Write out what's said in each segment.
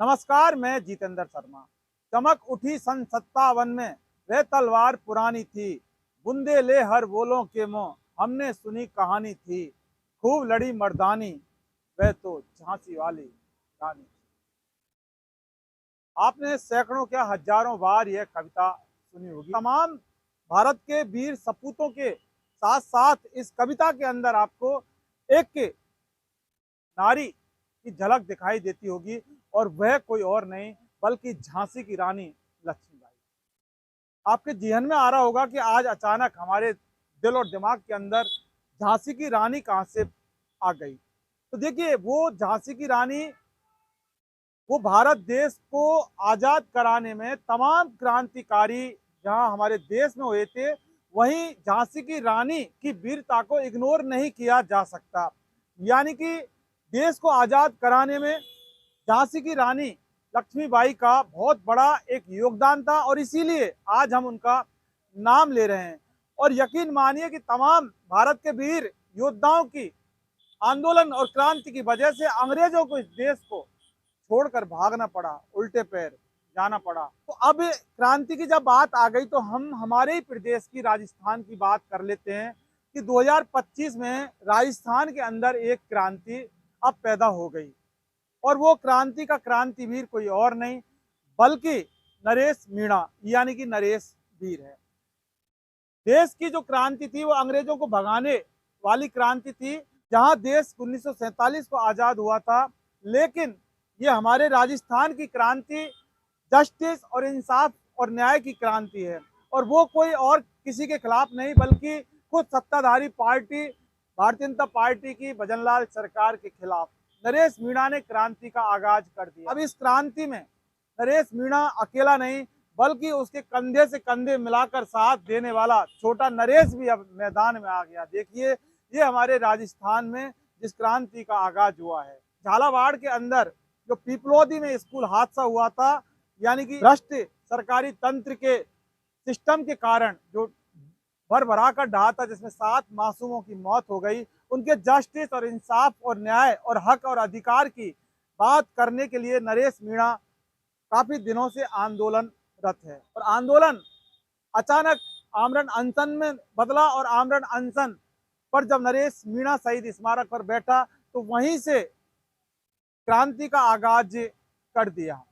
नमस्कार, मैं जितेंद्र शर्मा। चमक उठी सन 57 में, वह तलवार पुरानी थी। बूंदे ले हर बोलों के मुंह, हमने सुनी कहानी थी। खूब लड़ी मर्दानी, वह तो झांसी वाली रानी। आपने सैकड़ों क्या हजारों बार यह कविता सुनी होगी। तमाम भारत के वीर सपूतों के साथ साथ इस कविता के अंदर आपको एक नारी की झलक दिखाई देती होगी, और वह कोई और नहीं बल्कि झांसी की रानी लक्ष्मीबाई। आपके जहन में आ रहा होगा कि आज अचानक हमारे दिल और दिमाग के अंदर झांसी की रानी कहां से आ गई। तो देखिए, वो झांसी की रानी, वो भारत देश को आजाद कराने में तमाम क्रांतिकारी जहां हमारे देश में हुए थे, वहीं झांसी की रानी की वीरता को इग्नोर नहीं किया जा सकता। यानी कि देश को आजाद कराने में झांसी की रानी लक्ष्मीबाई का बहुत बड़ा एक योगदान था, और इसीलिए आज हम उनका नाम ले रहे हैं। और यकीन मानिए कि तमाम भारत के वीर योद्धाओं की आंदोलन और क्रांति की वजह से अंग्रेजों को इस देश को छोड़कर भागना पड़ा, उल्टे पैर जाना पड़ा। तो अब क्रांति की जब बात आ गई, तो हम हमारे ही प्रदेश की राजस्थान की बात कर लेते हैं कि 2025 में राजस्थान के अंदर एक क्रांति अब पैदा हो गई, और वो क्रांति का क्रांतिवीर कोई और नहीं बल्कि नरेश मीणा यानी कि नरेश वीर है। देश की जो क्रांति थी वो अंग्रेजों को भगाने वाली क्रांति थी, जहां देश 1947 को आजाद हुआ था। लेकिन ये हमारे राजस्थान की क्रांति जस्टिस और इंसाफ और न्याय की क्रांति है, और वो कोई और किसी के खिलाफ नहीं बल्कि खुद सत्ताधारी पार्टी भारतीय जनता पार्टी की भजनलाल सरकार के खिलाफ नरेश मीणा ने क्रांति का आगाज कर दिया। अब इस क्रांति में नरेश मीणा अकेला नहीं बल्कि उसके कंधे से कंधे मिलाकर साथ देने वाला छोटा नरेश भी अब मैदान में आ गया। देखिए, ये हमारे राजस्थान में जिस क्रांति का आगाज हुआ है, झालावाड़ के अंदर जो पिपलोदी में स्कूल हादसा हुआ था, यानी कि भ्रष्ट सरकारी तंत्र के सिस्टम के कारण जो भरभरा कर ढहा था, जिसमें 7 मासूमों की मौत हो गई, उनके जस्टिस और इंसाफ और न्याय और हक और अधिकार की बात करने के लिए नरेश मीणा काफी दिनों से आंदोलनरत है। और आंदोलन अचानक आमरण अनशन में बदला, और आमरण अनशन पर जब नरेश मीणा शहीद स्मारक पर बैठा, तो वहीं से क्रांति का आगाज कर दिया।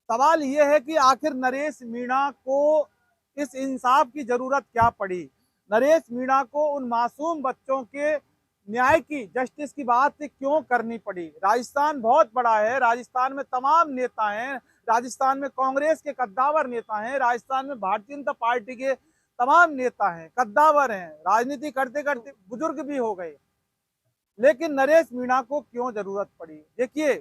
सवाल यह है कि आखिर नरेश मीणा को इस इंसाफ की जरूरत क्या पड़ी। नरेश मीणा को उन मासूम बच्चों के न्याय की, जस्टिस की बात क्यों करनी पड़ी। राजस्थान बहुत बड़ा है, राजस्थान में तमाम नेता हैं, राजस्थान में कांग्रेस के कद्दावर नेता हैं, राजस्थान में भारतीय जनता पार्टी के तमाम नेता हैं, कद्दावर हैं, राजनीति करते करते बुजुर्ग भी हो गए। लेकिन नरेश मीणा को क्यों जरूरत पड़ी। देखिए,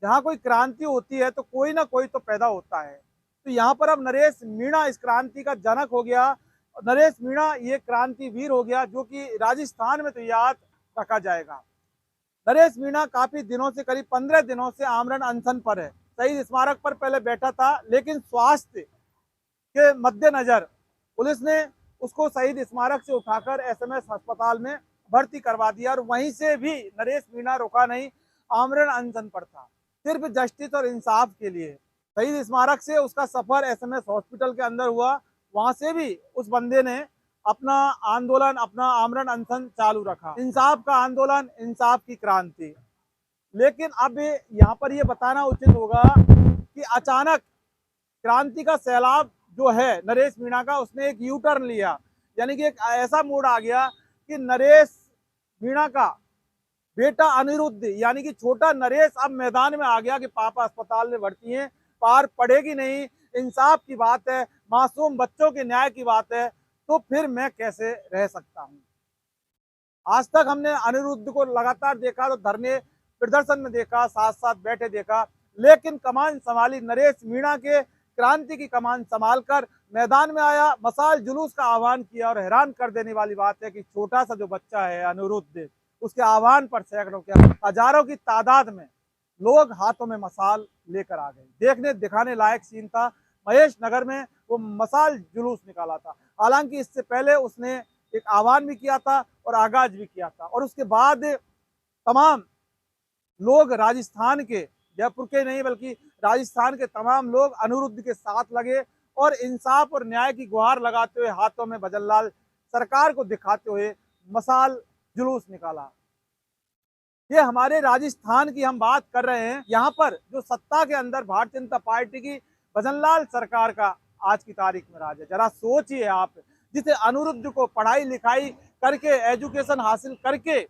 जहां कोई क्रांति होती है तो कोई ना कोई तो पैदा होता है। तो यहाँ पर अब नरेश मीणा इस क्रांति का जनक हो गया। नरेश मीणा ये क्रांति वीर हो गया, जो कि राजस्थान में तो याद रखा जाएगा। नरेश मीणा काफी दिनों से, करीब 15 दिनों से आमरण अनशन पर है। शहीद स्मारक पर पहले बैठा था, लेकिन स्वास्थ्य के मद्देनजर पुलिस ने उसको शहीद स्मारक से उठाकर एसएमएस अस्पताल में भर्ती करवा दिया, और वहीं से भी नरेश मीणा रुका नहीं, आमरण अनशन पर था, सिर्फ जस्टिस और इंसाफ के लिए। शहीद स्मारक से उसका सफर एसएमएस हॉस्पिटल के अंदर हुआ, वहां से भी उस बंदे ने अपना आंदोलन, अपना आमरण अनशन चालू रखा। इंसाफ का आंदोलन, इंसाफ की क्रांति। लेकिन अब यहाँ पर यह बताना उचित होगा कि अचानक क्रांति का सैलाब जो है नरेश मीणा का, उसने एक यू टर्न लिया। यानी कि एक ऐसा मोड़ आ गया कि नरेश मीणा का बेटा अनिरुद्ध यानी कि छोटा नरेश अब मैदान में आ गया कि पापा अस्पताल में भर्ती हैं, पार पड़ेगी नहीं, इंसाफ की बात है, मासूम बच्चों के न्याय की बात है, तो फिर मैं कैसे रह सकता हूं। आज तक हमने अनिरुद्ध को लगातार देखा, तो धरने प्रदर्शन में देखा, साथ साथ बैठे देखा, लेकिन कमान संभाली नरेश मीणा के क्रांति की कमान संभालकर मैदान में आया, मसाल जुलूस का आह्वान किया। और हैरान कर देने वाली बात है कि छोटा सा जो बच्चा है अनिरुद्ध, उसके आह्वान पर सैकड़ों क्या हजारों की तादाद में लोग हाथों में मसाल लेकर आ गए। देखने दिखाने लायक सीन था। महेश नगर में वो मसाल जुलूस निकाला था। हालांकि इससे पहले उसने एक आह्वान भी किया था और आगाज भी किया था, और उसके बाद तमाम लोग राजस्थान के जयपुर के नहीं बल्कि राजस्थान के तमाम लोग अनिरुद्ध के साथ लगे और इंसाफ और न्याय की गुहार लगाते हुए हाथों में भजनलाल सरकार को दिखाते हुए मशाल जुलूस निकाला। ये हमारे राजस्थान की हम बात कर रहे हैं। यहाँ पर जो सत्ता के अंदर भारतीय जनता पार्टी की भजनलाल सरकार का आज की तारीख में राज है। जरा सोचिए आप, जिसे अनिरुद्ध को पढ़ाई लिखाई करके एजुकेशन हासिल करके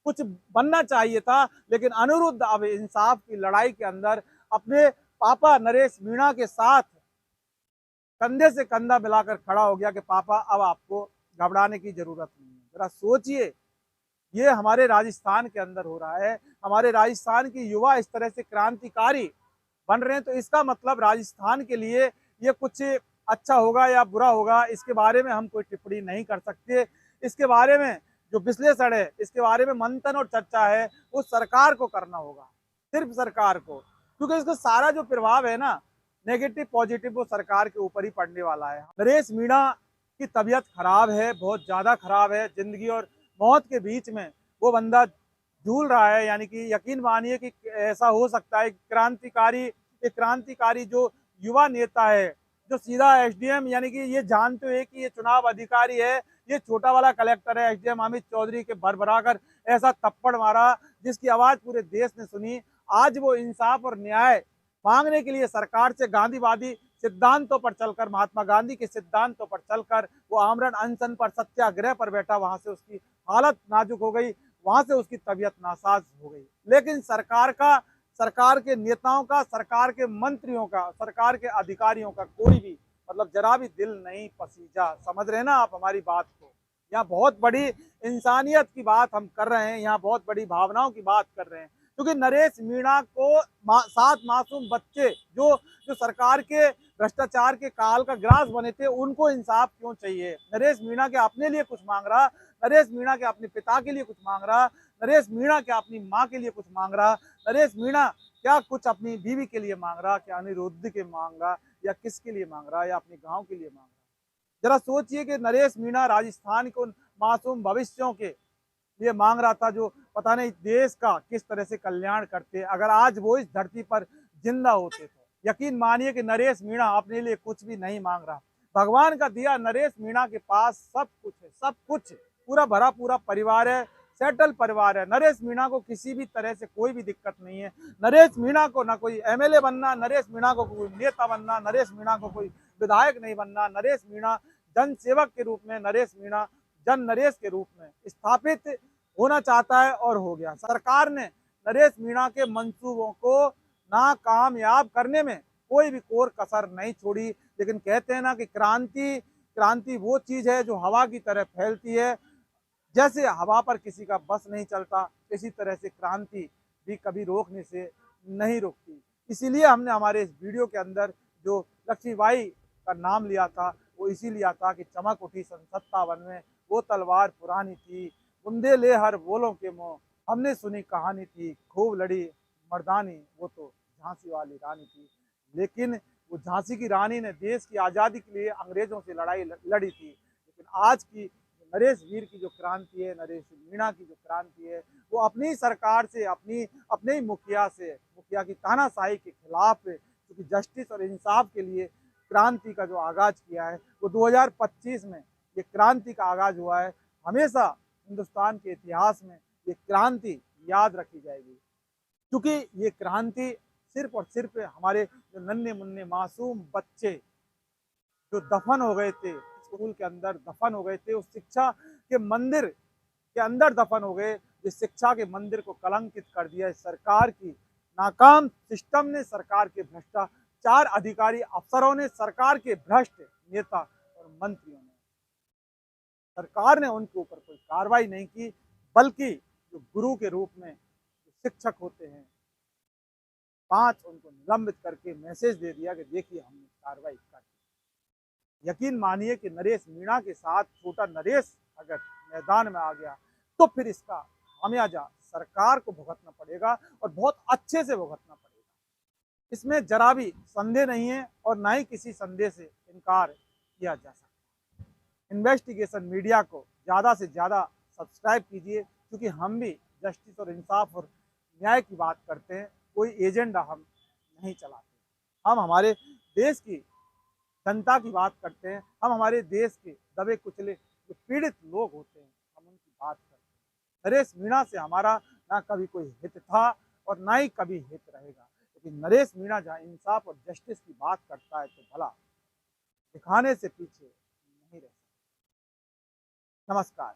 कुछ बनना चाहिए था, लेकिन अनिरुद्ध अब इंसाफ की लड़ाई के अंदर अपने पापा नरेश मीणा के साथ कंधे से कंधा मिलाकर खड़ा हो गया कि पापा अब आपको घबराने की जरूरत नहीं है। जरा सोचिए, ये हमारे राजस्थान के अंदर हो रहा है। हमारे राजस्थान की युवा इस तरह से क्रांतिकारी बन रहे हैं, तो इसका मतलब राजस्थान के लिए ये कुछ अच्छा होगा या बुरा होगा, इसके बारे में हम कोई टिप्पणी नहीं कर सकते। इसके बारे में जो विश्लेषण है, इसके बारे में मंथन और चर्चा है, वो सरकार को करना होगा, सिर्फ सरकार को, क्योंकि इसका सारा जो प्रभाव है ना, नेगेटिव पॉजिटिव, वो सरकार के ऊपर ही पड़ने वाला है। नरेश मीणा की तबीयत खराब है, बहुत ज्यादा खराब है। जिंदगी और मौत के बीच में वो बंदा झूल रहा है। यानी कि यकीन मानिए कि ऐसा हो सकता है एक क्रांतिकारी जो युवा नेता है, जो सीधा एसडीएम, यानी कि ये जानते हुए कि ये चुनाव अधिकारी है, ये छोटा वाला कलेक्टर है, एसडीएम अमित चौधरी के भरभरा कर ऐसा थप्पड़ मारा जिसकी आवाज पूरे देश ने सुनी। आज वो इंसाफ और न्याय मांगने के लिए सरकार से गांधीवादी सिद्धांतों पर चलकर, महात्मा गांधी के सिद्धांतों पर चलकर वो आमरण अनशन पर, सत्याग्रह पर बैठा। वहां से उसकी हालत नाजुक हो गई, वहां से उसकी तबीयत नासाज हो गई। लेकिन सरकार के नेताओं का, सरकार के मंत्रियों का, सरकार के अधिकारियों का कोई भी मतलब जरा भी दिल नहीं पसीजा। समझ रहे ना आप हमारी बात को? यहाँ बहुत बड़ी इंसानियत की बात हम कर रहे हैं, यहाँ बहुत बड़ी भावनाओं की बात कर रहे हैं। क्योंकि नरेश मीणा को 7 मासूम बच्चे जो जो सरकार के भ्रष्टाचार के काल का ग्रास बने थे, उनको इंसाफ क्यों चाहिए? नरेश मीणा के अपने लिए कुछ मांग रहा, नरेश मीणा के अपने पिता के लिए कुछ मांग रहा, नरेश मीणा क्या अपनी माँ के लिए कुछ मांग रहा, नरेश मीणा क्या कुछ अपनी बीवी के लिए मांग रहा, क्या अनिरुद्ध के मांग रहा, या किसके लिए मांग रहा, या अपने गांव के लिए मांग रहा? जरा सोचिए कि नरेश मीणा राजस्थान के उन मासूम भविष्यों के लिए मांग रहा था, जो पता नहीं देश का किस तरह से कल्याण करते अगर आज वो इस धरती पर जिंदा होते। तो यकीन मानिए कि नरेश मीणा अपने लिए कुछ भी नहीं मांग रहा। भगवान का दिया नरेश मीणा के पास सब कुछ है, सब कुछ, पूरा भरा पूरा परिवार है, सेटल परिवार है। नरेश मीणा को किसी भी तरह से कोई भी दिक्कत नहीं है। नरेश मीणा को ना कोई एमएलए बनना, नरेश मीणा को कोई नेता बनना, नरेश मीणा को कोई विधायक नहीं बनना। नरेश मीणा जन सेवक के रूप में, नरेश मीणा जन नरेश के रूप में स्थापित होना चाहता है और हो गया। सरकार ने नरेश मीणा के मंसूबों को नाकामयाब करने में कोई भी कोर कसर नहीं छोड़ी। लेकिन कहते हैं ना कि क्रांति वो चीज है जो हवा की तरह फैलती है। जैसे हवा पर किसी का बस नहीं चलता, इसी तरह से क्रांति भी कभी रोकने से नहीं रुकती। इसीलिए हमने हमारे इस वीडियो के अंदर जो लक्ष्मीबाई का नाम लिया था, वो इसी लिया था कि चमक उठी सन 57 में, वो तलवार पुरानी थी, बुंदे ले हर बोलों के मुंह, हमने सुनी कहानी थी, खूब लड़ी मर्दानी, वो तो झांसी वाली रानी थी। लेकिन वो झांसी की रानी ने देश की आज़ादी के लिए अंग्रेजों से लड़ाई लड़ी थी। लेकिन आज की नरेश वीर की जो क्रांति है, नरेश मीणा की जो क्रांति है, वो अपनी सरकार से, अपने ही मुखिया की तानाशाही के खिलाफ, क्योंकि जस्टिस और इंसाफ के लिए क्रांति का जो आगाज किया है, वो 2025 में ये क्रांति का आगाज हुआ है। हमेशा हिंदुस्तान के इतिहास में ये क्रांति याद रखी जाएगी, क्योंकि ये क्रांति सिर्फ और सिर्फ हमारे जो नन्हे मुन्ने मासूम बच्चे जो दफन हो गए थे, स्कूल के अंदर दफन हो गए थे, उस शिक्षा के मंदिर के अंदर दफन हो गए, जिस शिक्षा के मंदिर को कलंकित कर दिया सरकार की नाकाम सिस्टम ने, सरकार के भ्रष्टाचार अधिकारी अफसरों ने, सरकार के भ्रष्ट नेता और मंत्रियों ने। सरकार ने उनके ऊपर कोई कार्रवाई नहीं की, बल्कि जो गुरु के रूप में जो शिक्षक होते हैं, 5 उनको निलंबित करके मैसेज दे दिया कि देखिए हमने कार्रवाई कर दी। यकीन मानिए कि नरेश मीणा के साथ छोटा नरेश अगर मैदान में आ गया, तो फिर इसका खामियाजा सरकार को भुगतना पड़ेगा, और बहुत अच्छे से भुगतना पड़ेगा। इसमें जरा भी संदेह नहीं है, और ना ही किसी संदेह से इनकार किया जा सकता। इन्वेस्टिगेशन मीडिया को ज़्यादा से ज़्यादा सब्सक्राइब कीजिए, क्योंकि हम भी जस्टिस और इंसाफ और न्याय की बात करते हैं। कोई एजेंडा हम नहीं चलाते। हम हमारे देश की जनता की बात करते हैं, हम हमारे देश के दबे कुचले जो पीड़ित लोग होते हैं हम उनकी बात करते हैं। नरेश मीणा से हमारा ना कभी कोई हित था और ना ही कभी हित रहेगा, लेकिन नरेश मीणा जहाँ इंसाफ और जस्टिस की बात करता है तो भला दिखाने से पीछे नहीं रह सकता। नमस्कार।